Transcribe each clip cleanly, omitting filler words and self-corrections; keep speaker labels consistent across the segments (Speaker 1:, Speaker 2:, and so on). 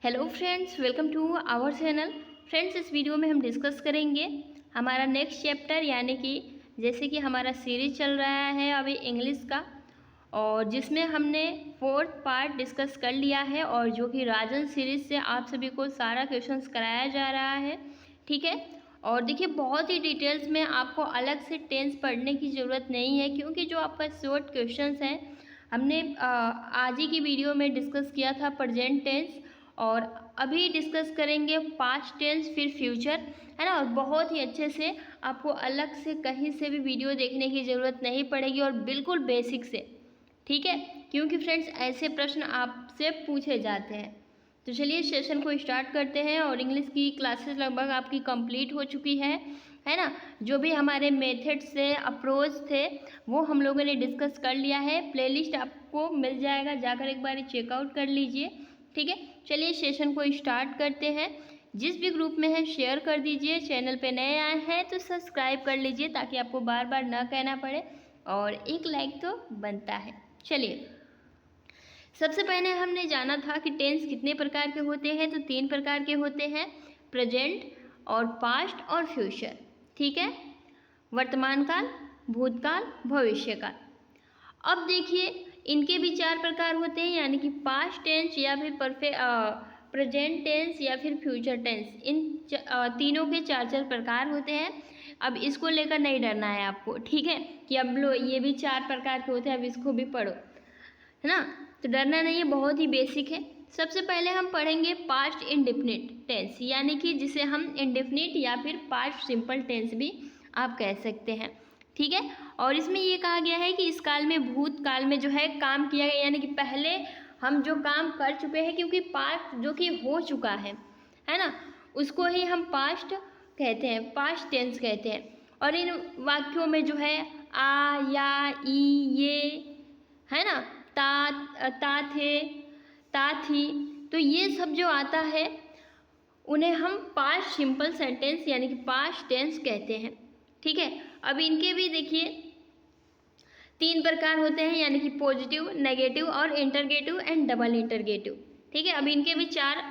Speaker 1: Hello friends, welcome to our channel. Friends, इस video में हम डिस्कस करेंगे हमारा नेक्स्ट चैप्टर, यानी कि जैसे कि हमारा सीरीज चल रहा है अभी इंग्लिश का, और जिसमें हमने 4th पार्ट डिस्कस कर लिया है, और जो कि राजन सीरीज से आप सभी को सारा क्वेश्चंस कराया जा रहा है। ठीक है, और देखिए बहुत ही डिटेल्स में आपको अलग से टेंस पढ़ने की ज़रूरत नहीं है, क्योंकि जो आपका शॉर्ट क्वेश्चंस हैं हमने आज ही की वीडियो में डिस्कस किया था प्रेजेंट टेंस, और अभी डिस्कस करेंगे पास्ट टेंस, फिर फ्यूचर, है ना। और बहुत ही अच्छे से आपको अलग से कहीं से भी वीडियो देखने की ज़रूरत नहीं पड़ेगी, और बिल्कुल बेसिक से। ठीक है, क्योंकि फ्रेंड्स ऐसे प्रश्न आपसे पूछे जाते हैं। तो चलिए सेशन को स्टार्ट करते हैं। और इंग्लिश की क्लासेस लगभग आपकी कंप्लीट हो चुकी है ना। जो भी हमारे मेथड से अप्रोच थे वो हम लोगों ने डिस्कस कर लिया है। प्लेलिस्ट आपको मिल जाएगा, जाकर एक बार चेकआउट कर लीजिए। ठीक है, चलिए सेशन को स्टार्ट करते हैं। जिस भी ग्रुप में है शेयर कर दीजिए। चैनल पे नए आए हैं तो सब्सक्राइब कर लीजिए, ताकि आपको बार बार ना कहना पड़े, और एक लाइक तो बनता है। चलिए, सबसे पहले हमने जाना था कि टेंस कितने प्रकार के होते हैं। तो 3 प्रकार के होते हैं, प्रेजेंट और पास्ट और फ्यूचर। ठीक है, वर्तमान काल, भूतकाल, भविष्य काल। अब देखिए इनके भी 4 प्रकार होते हैं, यानी कि पास्ट टेंस या फिर प्रेजेंट टेंस या फिर फ्यूचर टेंस। इन तीनों के 4 प्रकार होते हैं। अब इसको लेकर नहीं डरना है आपको, ठीक है, कि अब लो ये भी 4 प्रकार के होते हैं, अब इसको भी पढ़ो, है ना। तो डरना नहीं है, बहुत ही बेसिक है। सबसे पहले हम पढ़ेंगे पास्ट इंडेफिनिट टेंस, यानी कि जिसे हम इंडेफिनिट या फिर पास्ट सिंपल टेंस भी आप कह सकते हैं। ठीक है, और इसमें ये कहा गया है कि इस काल में, भूतकाल में जो है काम किया गया, यानी कि पहले हम जो काम कर चुके हैं, क्योंकि पास्ट जो कि हो चुका है ना, उसको ही हम पास्ट कहते हैं, पास्ट टेंस कहते हैं। और इन वाक्यों में जो है आ, या, ई, ये, है ना, ता थे, ता थी, तो ये सब जो आता है उन्हें हम पास्ट सिंपल सेंटेंस यानी कि पास्ट टेंस कहते हैं। ठीक है, अब इनके भी देखिए 3 प्रकार होते हैं, यानी कि पॉजिटिव, नेगेटिव और इंटरगेटिव एंड डबल इंटरगेटिव। ठीक है, अब इनके भी 4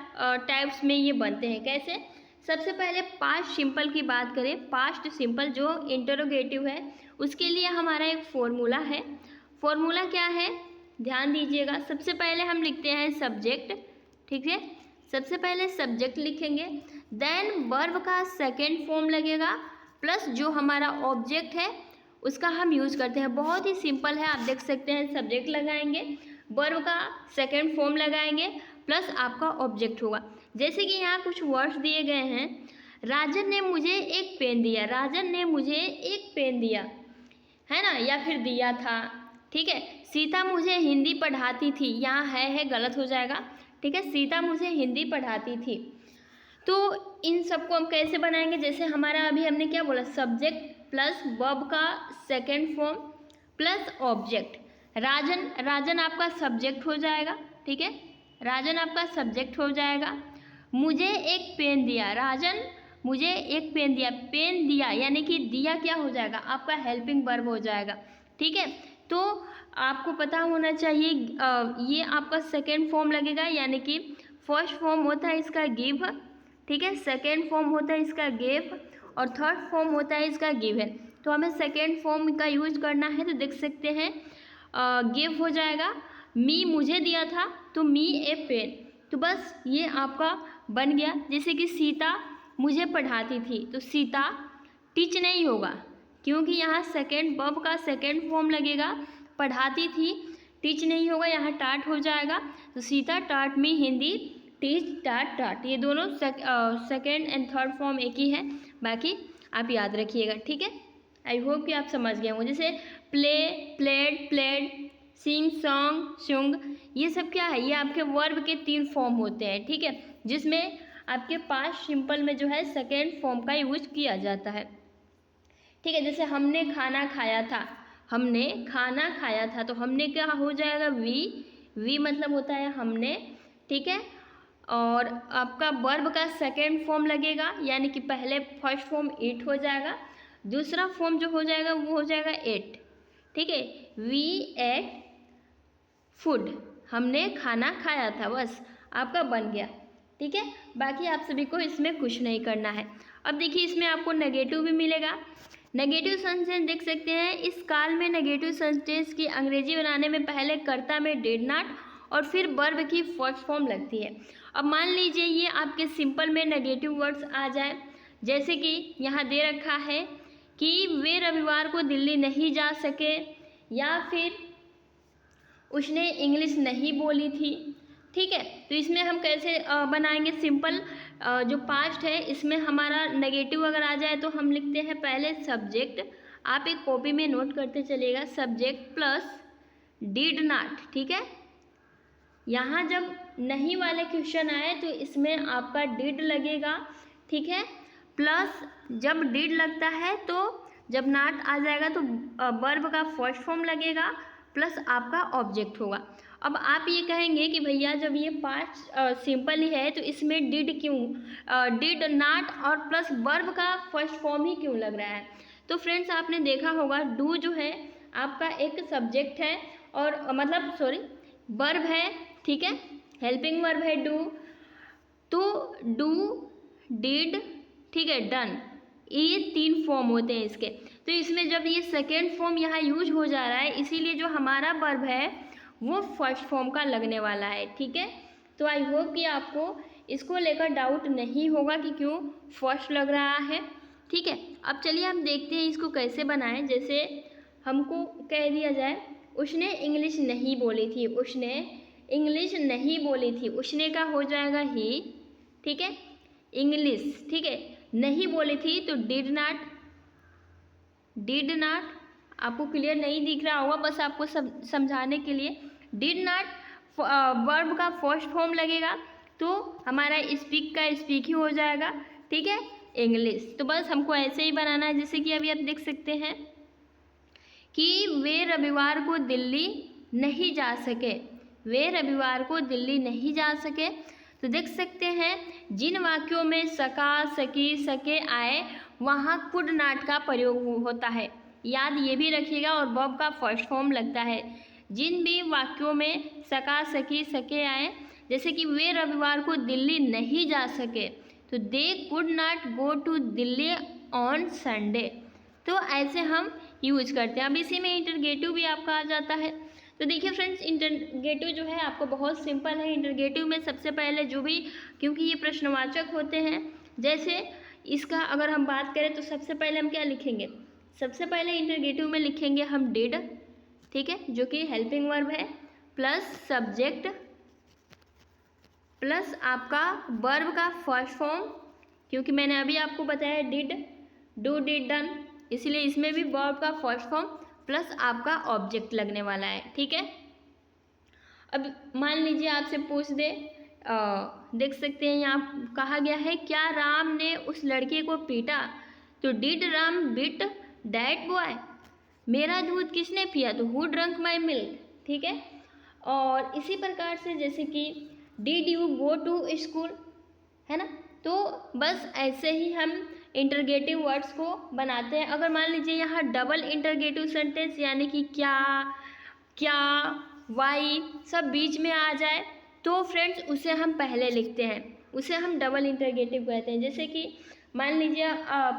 Speaker 1: टाइप्स में ये बनते हैं। कैसे? सबसे पहले पास्ट सिंपल की बात करें। पास्ट सिंपल जो इंटरोगेटिव है, उसके लिए हमारा एक फॉर्मूला है। फॉर्मूला क्या है, ध्यान दीजिएगा। सबसे पहले हम लिखते हैं सब्जेक्ट। ठीक है, सबसे पहले सब्जेक्ट लिखेंगे, देन वर्ब का सेकेंड फॉर्म लगेगा, प्लस जो हमारा ऑब्जेक्ट है उसका हम यूज़ करते हैं। बहुत ही सिंपल है, आप देख सकते हैं। सब्जेक्ट लगाएंगे, वर्ब का सेकेंड फॉर्म लगाएंगे, प्लस आपका ऑब्जेक्ट होगा। जैसे कि यहाँ कुछ वर्ड्स दिए गए हैं, राजन ने मुझे एक पेन दिया, राजन ने मुझे एक पेन दिया, है ना, या फिर दिया था। ठीक है, सीता मुझे हिंदी पढ़ाती थी, यहाँ है गलत हो जाएगा। ठीक है, सीता मुझे हिंदी पढ़ाती थी। तो इन सबको हम कैसे बनाएंगे, जैसे हमारा अभी हमने क्या बोला, सब्जेक्ट प्लस वर्ब का सेकेंड फॉर्म प्लस ऑब्जेक्ट। राजन, राजन आपका सब्जेक्ट हो जाएगा। ठीक है, राजन आपका सब्जेक्ट हो जाएगा। मुझे एक पेन दिया, राजन मुझे एक पेन दिया, पेन दिया यानी कि दिया क्या हो जाएगा, आपका हेल्पिंग वर्ब हो जाएगा। ठीक है, तो आपको पता होना चाहिए ये आपका सेकेंड फॉर्म लगेगा, यानी कि फर्स्ट फॉर्म होता है इसका गिव, ठीक है, सेकेंड फॉर्म होता है इसका गेव, और थर्ड फॉर्म होता है इसका गिवन। तो हमें सेकेंड फॉर्म का यूज करना है, तो देख सकते हैं गिव हो जाएगा। मी मुझे दिया था, तो मी ए पेन। तो बस ये आपका बन गया। जैसे कि सीता मुझे पढ़ाती थी, तो सीता टीच नहीं होगा, क्योंकि यहाँ सेकेंड वर्ब का सेकेंड फॉर्म लगेगा। पढ़ाती थी, टीच नहीं होगा, यहाँ टाट हो जाएगा। तो सीता टाट मी हिंदी, टीच टाट टाट, ये दोनों सेकेंड एंड थर्ड फॉर्म एक ही है, बाकी आप याद रखिएगा। ठीक है, आई होप कि आप समझ गए होंगे। जैसे प्ले, प्लेड, प्लेड, सिंग, सॉन्ग, सुंग, ये सब क्या है, ये आपके वर्ब के 3 फॉर्म होते हैं। ठीक है, जिसमें आपके पास्ट सिंपल में जो है सेकेंड फॉर्म का यूज किया जाता है। ठीक है, जैसे हमने खाना खाया था, हमने खाना खाया था, तो हमने क्या हो जाएगा, वी मतलब होता है हमने। ठीक है, और आपका वर्ब का सेकेंड फॉर्म लगेगा, यानी कि पहले फर्स्ट फॉर्म इट हो जाएगा, दूसरा फॉर्म जो हो जाएगा वो हो जाएगा एट। ठीक है, वी एट फूड, हमने खाना खाया था, बस आपका बन गया। ठीक है। बाकी आप सभी को इसमें कुछ नहीं करना है। अब देखिए इसमें आपको नेगेटिव भी मिलेगा। नेगेटिव सेंटेंस देख सकते हैं, इस काल में नेगेटिव सेंटेंस की अंग्रेजी बनाने में पहले कर्ता में डिड नॉट और फिर वर्ब की फर्स्ट फॉर्म लगती है। अब मान लीजिए ये आपके सिंपल में नेगेटिव वर्ड्स आ जाए, जैसे कि यहाँ दे रखा है कि वे रविवार को दिल्ली नहीं जा सके, या फिर उसने इंग्लिश नहीं बोली थी। ठीक है, तो इसमें हम कैसे बनाएंगे सिंपल, जो पास्ट है इसमें हमारा नेगेटिव अगर आ जाए तो हम लिखते हैं पहले सब्जेक्ट, आप एक कॉपी में नोट करते चलिएगा, सब्जेक्ट प्लस डिड नॉट। ठीक है, यहाँ जब नहीं वाले क्वेश्चन आए तो इसमें आपका डिड लगेगा। ठीक है, प्लस जब डिड लगता है तो जब नॉट आ जाएगा तो वर्ब का फर्स्ट फॉर्म लगेगा प्लस आपका ऑब्जेक्ट होगा। अब आप ये कहेंगे कि भैया जब ये पास्ट सिंपल ही है तो इसमें डिड क्यों, डिड नॉट और प्लस वर्ब का फर्स्ट फॉर्म ही क्यों लग रहा है। तो फ्रेंड्स आपने देखा होगा डू जो है आपका एक सब्जेक्ट है और मतलब सॉरी वर्ब है। ठीक है, हेल्पिंग वर्ब है डू, तो डू डिड, ठीक है, डन, ये 3 फॉर्म होते हैं इसके। तो इसमें जब ये सेकेंड फॉर्म यहाँ यूज हो जा रहा है इसीलिए जो हमारा वर्ब है वो फर्स्ट फॉर्म का लगने वाला है। ठीक है, तो आई होप कि आपको इसको लेकर डाउट नहीं होगा कि क्यों फर्स्ट लग रहा है। ठीक है, अब चलिए हम देखते हैं इसको कैसे बनाएं। जैसे हमको कह दिया जाए उसने इंग्लिश नहीं बोली थी, उसने इंग्लिश नहीं बोली थी, उसने का हो जाएगा ही। ठीक है, इंग्लिश, ठीक है, नहीं बोली थी तो डिड नॉट, डिड नॉट, आपको क्लियर नहीं दिख रहा होगा बस आपको समझाने के लिए, डिड नॉट वर्ब का फर्स्ट फॉर्म लगेगा तो हमारा स्पीक का स्पीक ही हो जाएगा। ठीक है, इंग्लिश, तो बस हमको ऐसे ही बनाना है। जैसे कि अभी आप देख सकते हैं कि वे रविवार को दिल्ली नहीं जा सके, वे रविवार को दिल्ली नहीं जा सके, तो देख सकते हैं जिन वाक्यों में सका, सकी, सके आए वहाँ कुड नॉट का प्रयोग होता है, याद ये भी रखिएगा, और वर्ब का फर्स्ट फॉर्म लगता है। जिन भी वाक्यों में सका, सकी, सके आए, जैसे कि वे रविवार को दिल्ली नहीं जा सके तो they could not go to Delhi on Sunday, तो ऐसे हम यूज करते हैं। अब इसी में इंटरगेटिव भी आपका आ जाता है। तो देखिए फ्रेंड्स इंटरगेटिव जो है आपको बहुत सिंपल है। इंटरगेटिव में सबसे पहले जो भी, क्योंकि ये प्रश्नवाचक होते हैं, जैसे इसका अगर हम बात करें तो सबसे पहले हम क्या लिखेंगे, सबसे पहले इंटरगेटिव में लिखेंगे हम डिड, ठीक है, जो कि हेल्पिंग वर्ब है, प्लस सब्जेक्ट प्लस आपका वर्ब का फर्स्ट फॉर्म, क्योंकि मैंने अभी आपको बताया डिड, डू, डिड, डन, इसलिए इसमें भी वर्ब का फर्स्ट फॉर्म प्लस आपका ऑब्जेक्ट लगने वाला है। ठीक है, अब मान लीजिए आपसे पूछ दे, देख सकते हैं यहाँ कहा गया है क्या राम ने उस लड़के को पीटा, तो did Ram beat that boy, मेरा दूध किसने पिया, तो हु ड्रंक माई मिल्क। ठीक है, और इसी प्रकार से जैसे कि did you go to school, है ना, तो बस ऐसे ही हम इंटरगेटिव वर्ड्स को बनाते हैं। अगर मान लीजिए यहाँ डबल इंटरगेटिव सेंटेंस यानी कि क्या, क्या, वाई सब बीच में आ जाए तो फ्रेंड्स उसे हम पहले लिखते हैं, उसे हम डबल इंटरगेटिव कहते हैं। जैसे कि मान लीजिए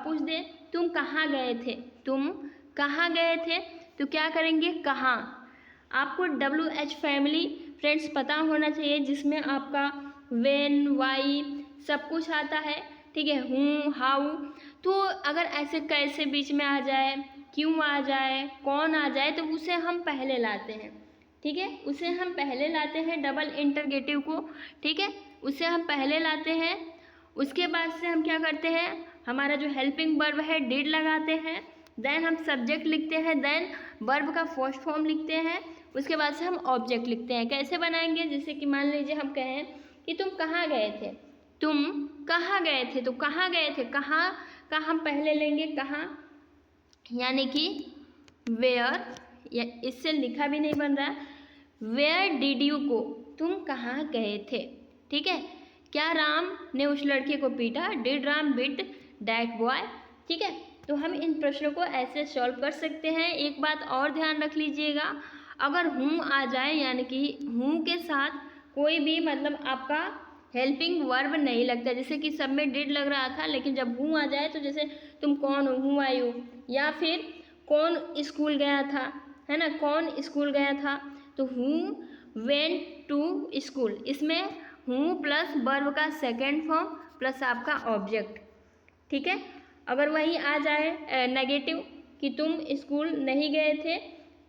Speaker 1: पूछ दे तुम कहाँ गए थे, तुम कहाँ गए थे, तो क्या करेंगे कहाँ। आपको WH फैमिली फ्रेंड्स पता होना चाहिए जिसमें आपका व्हेन, वाई सब कुछ आता है। ठीक है, हूँ, हाउ, तो अगर ऐसे कैसे बीच में आ जाए, क्यों आ जाए, कौन आ जाए, तो उसे हम पहले लाते हैं। ठीक है, उसे हम पहले लाते हैं डबल इंटरगेटिव को। ठीक है, उसे हम पहले लाते हैं। उसके बाद से हम क्या करते हैं, हमारा जो हेल्पिंग वर्ब है डिड लगाते हैं, देन हम सब्जेक्ट लिखते हैं, देन वर्ब का फर्स्ट फॉर्म लिखते हैं, उसके बाद से हम ऑब्जेक्ट लिखते हैं। कैसे बनाएंगे, जैसे कि मान लीजिए हम कहें कि तुम कहाँ गए थे, तुम कहाँ गए थे, तो कहाँ गए थे, कहाँ का हम पहले लेंगे कहाँ, यानी कि वेयर, या इससे लिखा भी नहीं बन रहा, वेयर डिड यू गो, तुम कहाँ गए थे। ठीक है, क्या राम ने उस लड़के को पीटा, did Ram beat that boy. ठीक है, तो हम इन प्रश्नों को ऐसे सॉल्व कर सकते हैं। एक बात और ध्यान रख लीजिएगा, अगर हूँ आ जाए यानी कि हूँ के साथ कोई भी मतलब आपका हेल्पिंग वर्ब नहीं लगता, जैसे कि सब में डिड लग रहा था, लेकिन जब हूँ आ जाए तो जैसे तुम कौन हो, हूँ आई हो, या फिर कौन स्कूल गया था, है ना, कौन स्कूल गया था, तो हूँ वेंट टू स्कूल, इसमें हूँ प्लस वर्ब का सेकेंड फॉर्म प्लस आपका ऑब्जेक्ट, ठीक है। अगर वही आ जाए नेगेटिव कि तुम स्कूल नहीं गए थे,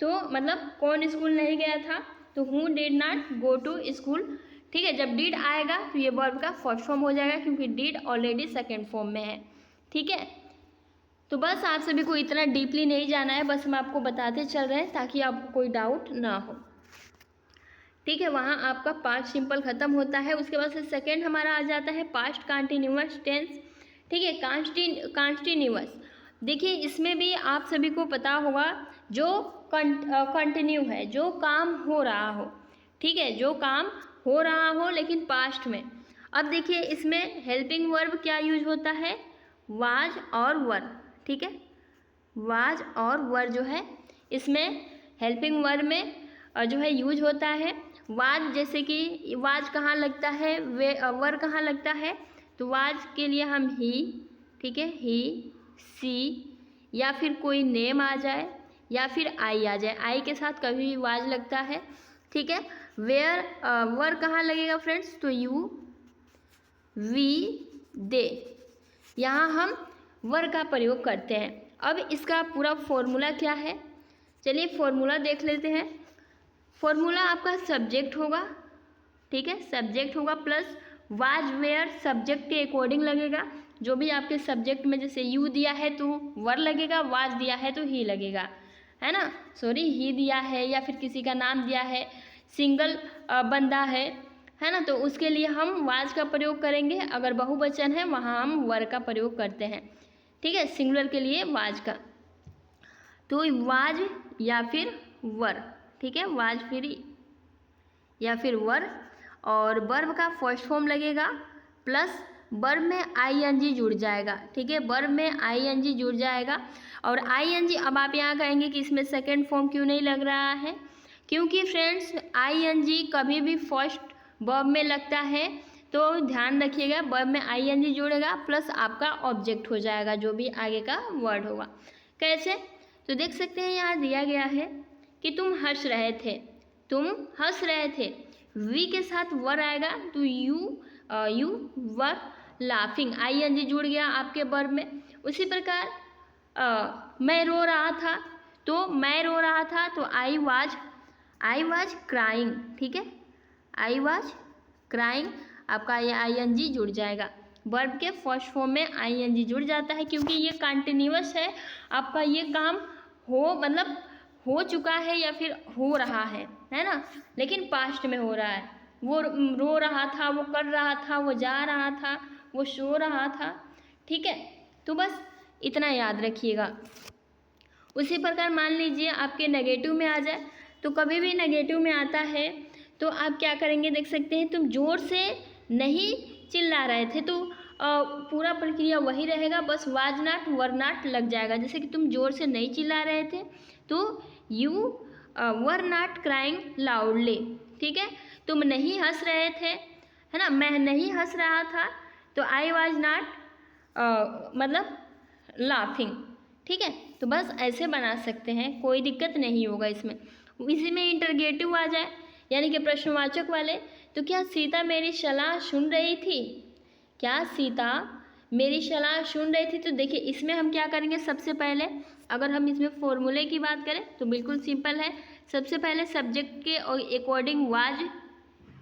Speaker 1: तो मतलब कौन स्कूल नहीं गया था, तो हूँ did not go to school, ठीक है। जब डिड आएगा तो ये वर्ब का फर्स्ट फॉर्म हो जाएगा, क्योंकि डिड ऑलरेडी सेकेंड फॉर्म में है, ठीक है। तो बस आप सभी को इतना डीपली नहीं जाना है, बस हम आपको बताते चल रहे हैं ताकि आपको कोई डाउट ना हो, ठीक है। वहाँ आपका पास्ट सिंपल खत्म होता है। उसके बाद से सेकेंड हमारा आ जाता है पास्ट कंटिन्यूअस टेंस, ठीक है। कंटिन्यूअस, देखिए इसमें भी आप सभी को पता होगा, जो कंटिन्यू है, जो काम हो रहा हो, ठीक है, जो काम हो रहा हो लेकिन पास्ट में। अब देखिए इसमें हेल्पिंग वर्ब क्या यूज होता है, वाज और वर, ठीक है। वाज और वर जो है इसमें हेल्पिंग वर्ब में जो है यूज होता है। वाज, जैसे कि वाज कहाँ लगता है, वे वर कहाँ लगता है, तो वाज के लिए हम ही, ठीक है, ही, सी, या फिर कोई नेम आ जाए या फिर आई आ जाए, आई के साथ कभी भी वाज लगता है, ठीक है। वेयर वर कहाँ लगेगा फ्रेंड्स, तो यू, वी, दे, यहाँ हम वर का प्रयोग करते हैं। अब इसका पूरा फॉर्मूला क्या है, चलिए फॉर्मूला देख लेते हैं। फॉर्मूला आपका सब्जेक्ट होगा, ठीक है, सब्जेक्ट होगा प्लस वाज वेयर सब्जेक्ट के अकॉर्डिंग लगेगा, जो भी आपके सब्जेक्ट में जैसे यू दिया है तो वर लगेगा, वाज दिया है तो ही लगेगा, है ना, सॉरी ही दिया है या फिर किसी का नाम दिया है, सिंगल बंदा है ना, तो उसके लिए हम वाज का प्रयोग करेंगे। अगर बहुवचन है वहाँ हम वर का प्रयोग करते हैं, ठीक है, सिंगुलर के लिए वाज का, तो वाज या फिर वर, ठीक है, वाज फिर या फिर वर, और वर्ब का फर्स्ट फॉर्म लगेगा प्लस वर्ब में आईएनजी जुड़ जाएगा, ठीक है, वर्ब में आईएनजी जुड़ जाएगा। और आईएनजी, अब आप यहाँ कहेंगे कि इसमें सेकंड फॉर्म क्यों नहीं लग रहा है, क्योंकि फ्रेंड्स आईएनजी कभी भी फर्स्ट वर्ब में लगता है, तो ध्यान रखिएगा वर्ब में आईएनजी जुड़ेगा प्लस आपका ऑब्जेक्ट हो जाएगा, जो भी आगे का वर्ड होगा। कैसे, तो देख सकते हैं यहाँ दिया गया है कि तुम हंस रहे थे, तुम हंस रहे थे, वी के साथ वर आएगा तो यू वर लाफिंग, आईएनजी जुड़ गया आपके वर्ब में। उसी प्रकार मैं रो रहा था, तो मैं रो रहा था तो आई वाज क्राइंग, ठीक है, आई वाज क्राइंग, आपका ये आईएनजी जुड़ जाएगा। वर्ब के फर्स्ट फॉर्म में आईएनजी जुड़ जाता है, क्योंकि ये कंटिन्यूअस है, आपका ये काम हो मतलब हो चुका है या फिर हो रहा है ना, लेकिन पास्ट में हो रहा है। वो रो रहा था, वो कर रहा था, वो जा रहा था, वो सो रहा था, ठीक है, तो बस इतना याद रखिएगा। उसी प्रकार मान लीजिए आपके नेगेटिव में आ जाए, तो कभी भी नेगेटिव में आता है तो आप क्या करेंगे, देख सकते हैं तुम जोर से नहीं चिल्ला रहे थे, तो पूरा प्रक्रिया वही रहेगा, बस वाज नॉट वर नॉट लग जाएगा। जैसे कि तुम जोर से नहीं चिल्ला रहे थे तो you were not crying loudly, ठीक है, तुम नहीं हंस रहे थे, है ना, मैं नहीं हंस रहा था, तो आई वाज नॉट मतलब लाफिंग, ठीक है। तो बस ऐसे बना सकते हैं, कोई दिक्कत नहीं होगा इसमें। इसी में इंटरगेटिव आ जाए यानी कि प्रश्नवाचक वाले, तो क्या सीता मेरी सलाह सुन रही थी, क्या सीता मेरी सलाह सुन रही थी, तो देखिए इसमें हम क्या करेंगे, सबसे पहले अगर हम इसमें फॉर्मूले की बात करें तो बिल्कुल सिंपल है। सबसे पहले सब्जेक्ट के अकॉर्डिंग वाज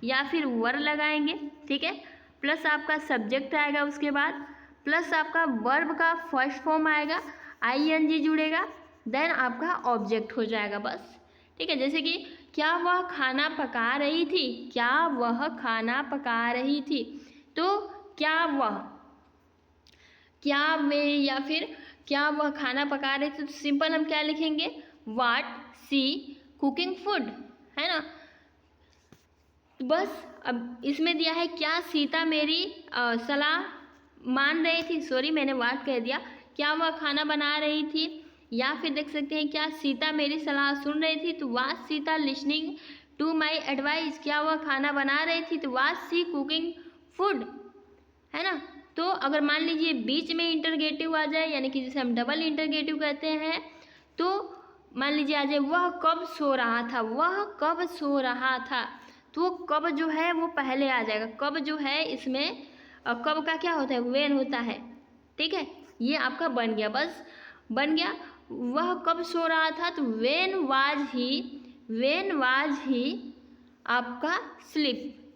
Speaker 1: या फिर वर लगाएंगे, ठीक है, प्लस आपका सब्जेक्ट आएगा, उसके बाद प्लस आपका वर्ब का फर्स्ट फॉर्म आएगा, आईएनजी जुड़ेगा, देन आपका ऑब्जेक्ट हो जाएगा, बस, ठीक है। जैसे कि क्या वह खाना पका रही थी, क्या वह खाना पका रही थी, तो क्या वह, क्या वे या फिर क्या वह खाना पका रही थी, तो सिंपल हम क्या लिखेंगे, व्हाट सी कुकिंग फूड, है ना। तो बस अब इसमें दिया है क्या सीता मेरी सलाह मान रही थी, सॉरी मैंने व्हाट कह दिया, क्या वह खाना बना रही थी, या फिर देख सकते हैं क्या सीता मेरी सलाह सुन रही थी, तो was Sita listening to my advice, क्या वह खाना बना रही थी, तो वाज सी कुकिंग फूड, है ना। तो अगर मान लीजिए बीच में इंटरगेटिव आ जाए, यानी कि जिसे हम डबल इंटरगेटिव कहते हैं, तो मान लीजिए आ जाए वह कब सो रहा था, वह कब सो रहा था, तो वो कब जो है वो पहले आ जाएगा। कब जो है इसमें कब का क्या होता है, वेन होता है, ठीक है। ये आपका बन गया, बस बन गया। वह कब सो रहा था, तो वेन वाज ही आपका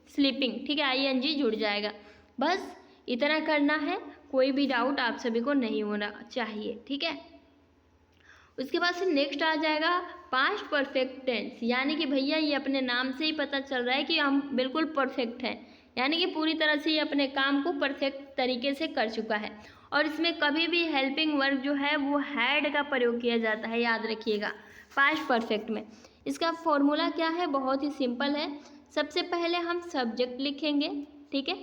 Speaker 1: स्लीपिंग, ठीक है, ING जुड़ जाएगा। बस इतना करना है, कोई भी डाउट आप सभी को नहीं होना चाहिए, ठीक है। उसके बाद से नेक्स्ट आ जाएगा पास्ट परफेक्ट टेंस, यानी कि भैया ये अपने नाम से ही पता चल रहा है कि हम बिल्कुल परफेक्ट हैं, यानी कि पूरी तरह से ये अपने काम को परफेक्ट तरीके से कर चुका है। और इसमें कभी भी हेल्पिंग वर्ब जो है वो हैड का प्रयोग किया जाता है, याद रखिएगा, पास्ट परफेक्ट में। इसका फॉर्मूला क्या है, बहुत ही सिंपल है। सबसे पहले हम सब्जेक्ट लिखेंगे, ठीक है,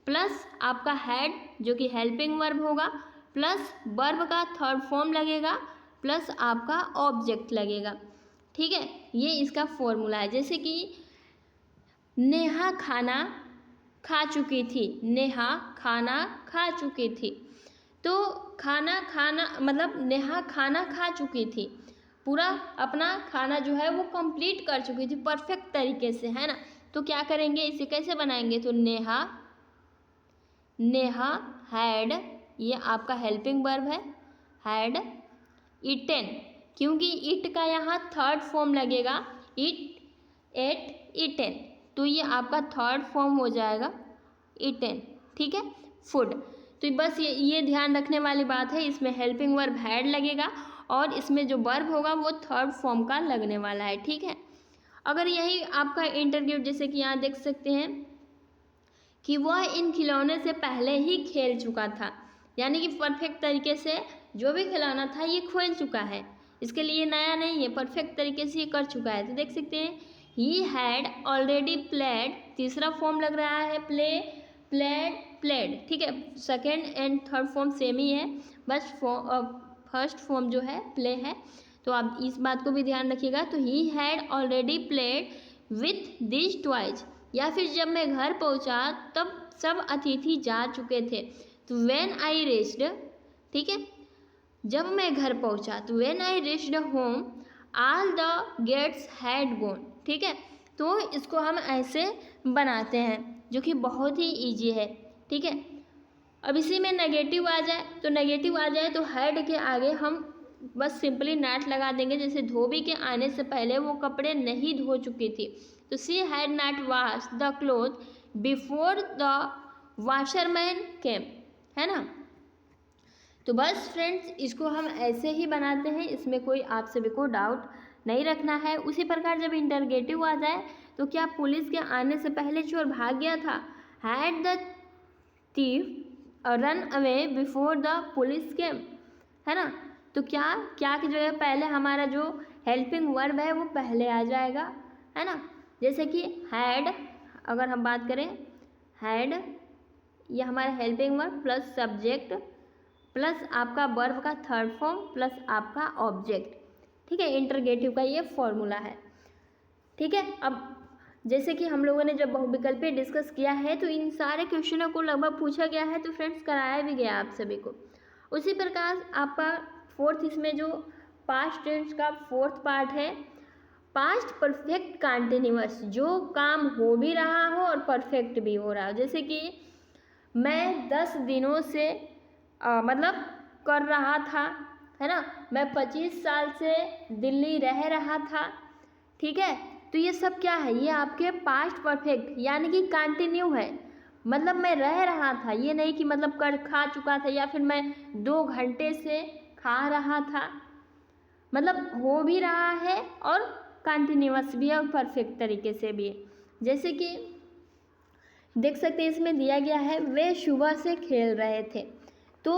Speaker 1: प्लस आपका हैड जो कि हेल्पिंग वर्ब होगा, प्लस वर्ब का थर्ड फॉर्म लगेगा, प्लस आपका ऑब्जेक्ट लगेगा, ठीक है। ये इसका फॉर्मूला है। जैसे कि नेहा खाना खा चुकी थी, नेहा खाना खा चुकी थी, तो खाना मतलब नेहा खाना खा चुकी थी, पूरा अपना खाना जो है वो कंप्लीट कर चुकी थी परफेक्ट तरीके से, है ना। तो क्या करेंगे, इसे कैसे बनाएंगे, तो नेहा हैड, ये आपका हेल्पिंग वर्ब है, हैड ईटेन, क्योंकि इट का यहाँ थर्ड फॉर्म लगेगा, एट ईटेन, तो ये आपका थर्ड फॉर्म हो जाएगा ईटेन, ठीक है, फूड। तो बस ये ध्यान रखने वाली बात है, इसमें हेल्पिंग वर्ब हैड लगेगा और इसमें जो वर्ब होगा वो थर्ड फॉर्म का लगने वाला है, ठीक है। अगर यही आपका इंटरव्यू, जैसे कि यहाँ देख सकते हैं कि वह इन खिलौने से पहले ही खेल चुका था, यानी कि परफेक्ट तरीके से जो भी खिलौना था ये खेल चुका है, इसके लिए नया नहीं है, परफेक्ट तरीके से ये कर चुका है। तो देख सकते हैं ही हैड ऑलरेडी प्लेड, तीसरा फॉर्म लग रहा है प्लेड, ठीक है, second and third form same ही है, बस फर्स्ट फॉर्म जो है प्ले है, तो आप इस बात को भी ध्यान रखिएगा। तो ही had already played with this toys, या फिर जब मैं घर पहुंचा तब सब अतिथि जा चुके थे, तो व्हेन आई रीच्ड, ठीक है, जब मैं घर पहुंचा, तो when I reached home all the gates had gone, ठीक है। तो इसको हम ऐसे बनाते हैं, जो कि बहुत ही ईजी है, ठीक है। अब इसी में नेगेटिव आ जाए, तो नेगेटिव आ जाए तो हैड के आगे हम बस सिंपली नॉट लगा देंगे। जैसे धोबी के आने से पहले वो कपड़े नहीं धो चुकी थी, तो she had not wash the cloth before the washerman came, है ना। तो बस फ्रेंड्स, इसको हम ऐसे ही बनाते हैं, इसमें कोई आप सभी को डाउट नहीं रखना है। उसी प्रकार जब इंटरगेटिव आ जाए, तो क्या पुलिस के आने से पहले चोर भाग गया था, had the thief run away before the police केम, है ना। तो क्या की जगह पहले हमारा जो हेल्पिंग वर्ब है वो पहले आ जाएगा, है ना। जैसे कि हैड, अगर हम बात करें हैड, ये हमारा helping verb plus subject plus आपका वर्ब का थर्ड फॉर्म प्लस आपका ऑब्जेक्ट, ठीक है। इंटरगेटिव का ये फॉर्मूला है, ठीक है। अब जैसे कि हम लोगों ने जब बहुविकल्पीय डिस्कस किया है, तो इन सारे क्वेश्चनों को लगभग पूछा गया है, तो फ्रेंड्स कराया भी गया आप सभी को। उसी प्रकार आपका फोर्थ, इसमें जो पास्ट टेंस का फोर्थ पार्ट है, पास्ट परफेक्ट कंटिन्यूअस, जो काम हो भी रहा हो और परफेक्ट भी हो रहा हो। जैसे कि मैं 10 दिनों से मतलब कर रहा था, है ना, मैं 25 साल से दिल्ली रह रहा था, ठीक है। तो ये सब क्या है, ये आपके पास्ट परफेक्ट यानी कि कंटिन्यू है, मतलब मैं रह रहा था, ये नहीं कि मतलब कर खा चुका था या फिर मैं 2 घंटे से खा रहा था, मतलब हो भी रहा है और कंटिन्यूअस भी है और परफेक्ट तरीके से भी है। जैसे कि देख सकते हैं इसमें दिया गया है, वे सुबह से खेल रहे थे, तो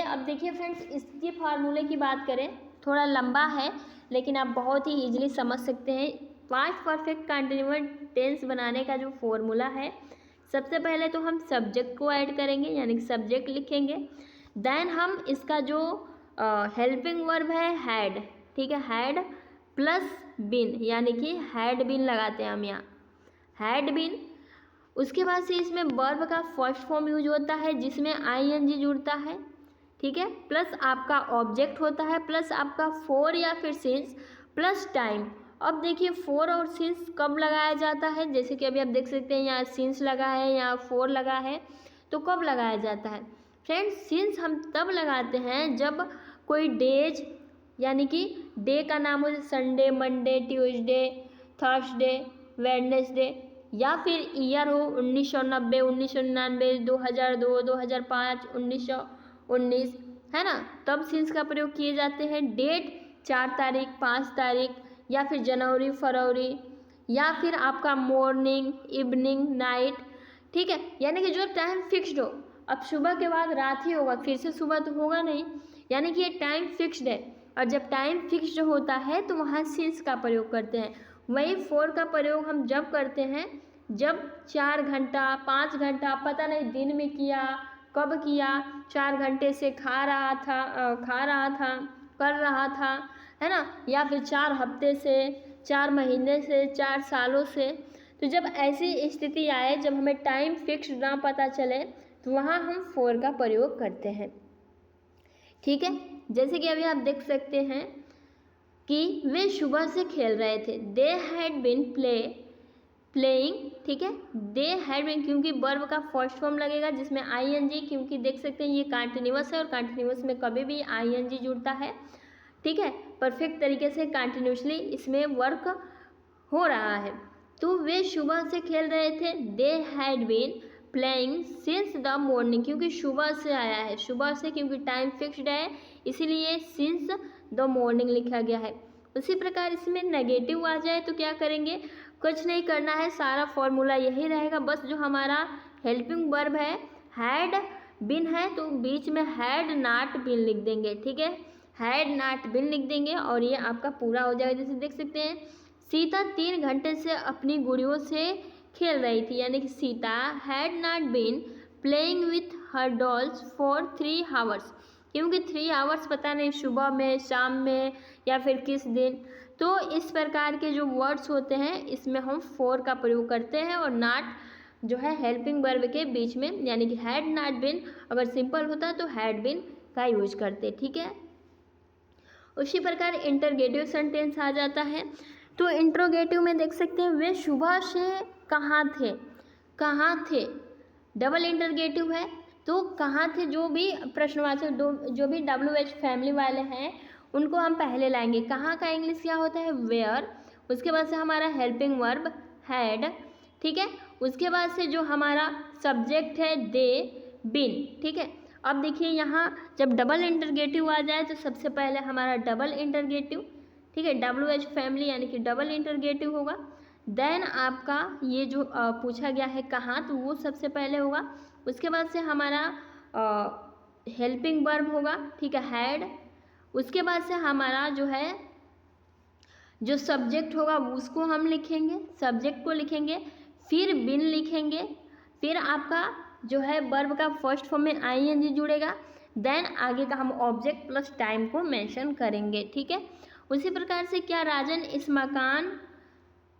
Speaker 1: अब देखिए फ्रेंड्स, इसके फार्मूले की बात करें, थोड़ा लंबा है लेकिन आप बहुत ही ईजिली समझ सकते हैं। पास्ट परफेक्ट कंटिन्यूअस टेंस बनाने का जो फॉर्मूला है, सबसे पहले तो हम सब्जेक्ट को ऐड करेंगे, यानी कि सब्जेक्ट लिखेंगे, देन हम इसका जो हेल्पिंग वर्ब है हैड, ठीक है, हैड प्लस बीन, यानी कि हैड बीन लगाते हैं हम यहाँ, हैड बीन। उसके बाद से इसमें वर्ब का फर्स्ट फॉर्म यूज होता है जिसमें ING जुड़ता है, ठीक है, प्लस आपका ऑब्जेक्ट होता है, प्लस आपका फॉर या फिर सिंस, प्लस टाइम। अब देखिए फॉर और सिंस कब लगाया जाता है, जैसे कि अभी आप देख सकते हैं यहाँ सिंस लगा है, यहाँ फॉर लगा है, तो कब लगाया जाता है फ्रेंड्स? सिंस हम तब लगाते हैं जब कोई डेज यानी कि डे का नाम हो, Sunday, Monday, Tuesday, Thursday, Wednesday, या फिर ईयर हो 1990, 1999, 2002, 2005, 1919, है ना, तब सिंस का प्रयोग किए जाते हैं। डेट 4 तारीख, 5 तारीख, या फिर जनवरी, फरवरी, या फिर आपका मॉर्निंग, इवनिंग, नाइट, ठीक है, यानी कि जो टाइम फिक्स्ड हो। अब सुबह के बाद रात ही होगा, फिर से सुबह तो होगा नहीं, यानी कि ये टाइम फिक्स्ड है। और जब टाइम फिक्स्ड होता है तो वहाँ सिंस का प्रयोग करते हैं। वही फॉर का प्रयोग हम जब करते हैं जब 4 घंटा, 5 घंटा, पता नहीं दिन में किया, कब किया, 4 घंटे से खा रहा था, कर रहा था, है ना, या फिर 4 हफ्ते से, 4 महीने से, 4 सालों से। तो जब ऐसी स्थिति आए जब हमें टाइम फिक्स ना पता चले तो वहाँ हम फॉर का प्रयोग करते हैं, ठीक है। जैसे कि अभी आप देख सकते हैं कि वे सुबह से खेल रहे थे, दे हैड बिन प्लेइंग, ठीक है, दे हैड बिन, क्योंकि वर्ब का फर्स्ट फॉर्म लगेगा जिसमें ING, क्योंकि देख सकते हैं ये कंटिन्यूअस है और कंटिन्यूअस में कभी भी ING जुड़ता है, ठीक है, परफेक्ट तरीके से कंटिन्यूसली इसमें वर्क हो रहा है। तो वे सुबह से खेल रहे थे, they had been playing since the morning, क्योंकि सुबह से आया है, सुबह से, क्योंकि टाइम फिक्स्ड है इसीलिए सिंस द मॉर्निंग लिखा गया है। उसी प्रकार इसमें नेगेटिव आ जाए तो क्या करेंगे, कुछ नहीं करना है, सारा फॉर्मूला यही रहेगा, बस जो हमारा हेल्पिंग वर्ब है हैड बिन है तो बीच में हैड नॉट बिन लिख देंगे, ठीक है, हैड नॉट बिन लिख देंगे और ये आपका पूरा हो जाएगा। जैसे देख सकते हैं सीता 3 घंटे से अपनी गुड़ियों से खेल रही थी, यानी कि Sita had not been playing with her dolls for 3 hours, क्योंकि 3 आवर्स पता नहीं सुबह में, शाम में, या फिर किस दिन। तो इस प्रकार के जो वर्ड्स होते हैं इसमें हम फॉर का प्रयोग करते हैं और नॉट जो है हेल्पिंग वर्ब के बीच में, यानी कि हैड नॉट बीन अगर सिंपल होता तो हैड बीन का यूज करते, ठीक है। उसी प्रकार इंटरगेटिव सेंटेंस आ जाता है। तो इंट्रोगेटिव में देख सकते हैं वे सुबह से कहाँ थे, कहाँ थे, डबल इंटरगेटिव है तो कहाँ थे, जो भी प्रश्नवाचक जो भी WH फैमिली वाले हैं उनको हम पहले लाएंगे। कहाँ का इंग्लिश क्या होता है, वेयर, उसके बाद से हमारा हेल्पिंग वर्ब हैड, ठीक है, उसके बाद से जो हमारा सब्जेक्ट है दे, बिन, ठीक है। अब देखिए यहाँ जब डबल इंटरगेटिव आ जाए तो सबसे पहले हमारा डबल इंटरगेटिव, ठीक है, WH फैमिली यानी कि डबल इंटरगेटिव होगा। देन आपका ये जो पूछा गया है कहाँ, तो वो सबसे पहले होगा। उसके बाद से हमारा हेल्पिंग वर्ब होगा, ठीक है, हैड। उसके बाद से हमारा जो है जो सब्जेक्ट होगा उसको हम लिखेंगे, सब्जेक्ट को लिखेंगे, फिर बिन लिखेंगे, फिर आपका जो है वर्ब का फर्स्ट फॉर्म में ING जुड़ेगा, देन आगे का हम ऑब्जेक्ट प्लस टाइम को मेंशन करेंगे, ठीक है। उसी प्रकार से क्या राजन इस मकान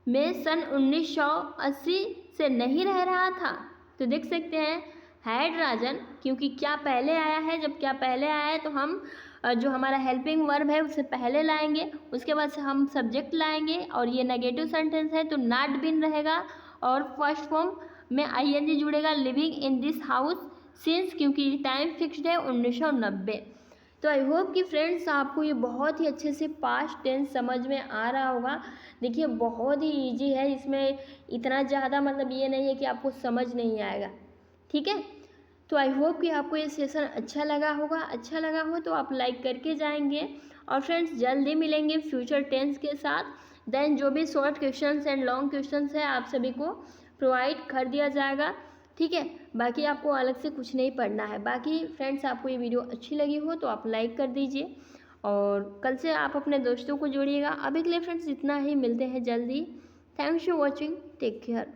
Speaker 1: में सन 1980 से नहीं रह रहा था, तो देख सकते हैं हैड राजन, क्योंकि क्या पहले आया है, जब क्या पहले आया है तो हम जो हमारा हेल्पिंग वर्ब है उसे पहले लाएंगे, उसके बाद से हम सब्जेक्ट लाएंगे और ये नेगेटिव सेंटेंस है तो नॉट बीन रहेगा और फर्स्ट फॉर्म में ING जुड़ेगा, living in this house since, क्योंकि टाइम फिक्स्ड है 1990। तो आई होप कि फ्रेंड्स आपको ये बहुत ही अच्छे से पास्ट टेंस समझ में आ रहा होगा। देखिए बहुत ही इजी है, इसमें इतना ज़्यादा मतलब ये नहीं है कि आपको समझ नहीं आएगा, ठीक है। तो आई होप कि आपको ये सेशन अच्छा लगा होगा, अच्छा लगा हो तो आप लाइक करके जाएंगे। और फ्रेंड्स जल्दी मिलेंगे फ्यूचर टेंस के साथ, देन जो भी short questions and long questions है आप सभी को प्रोवाइड कर दिया जाएगा, ठीक है। बाकी आपको अलग से कुछ नहीं पढ़ना है। बाकी फ्रेंड्स आपको ये वीडियो अच्छी लगी हो तो आप लाइक कर दीजिए और कल से आप अपने दोस्तों को जोड़िएगा। अभी के लिए फ्रेंड्स इतना ही, मिलते हैं जल्दी। Thanks for watching, take care.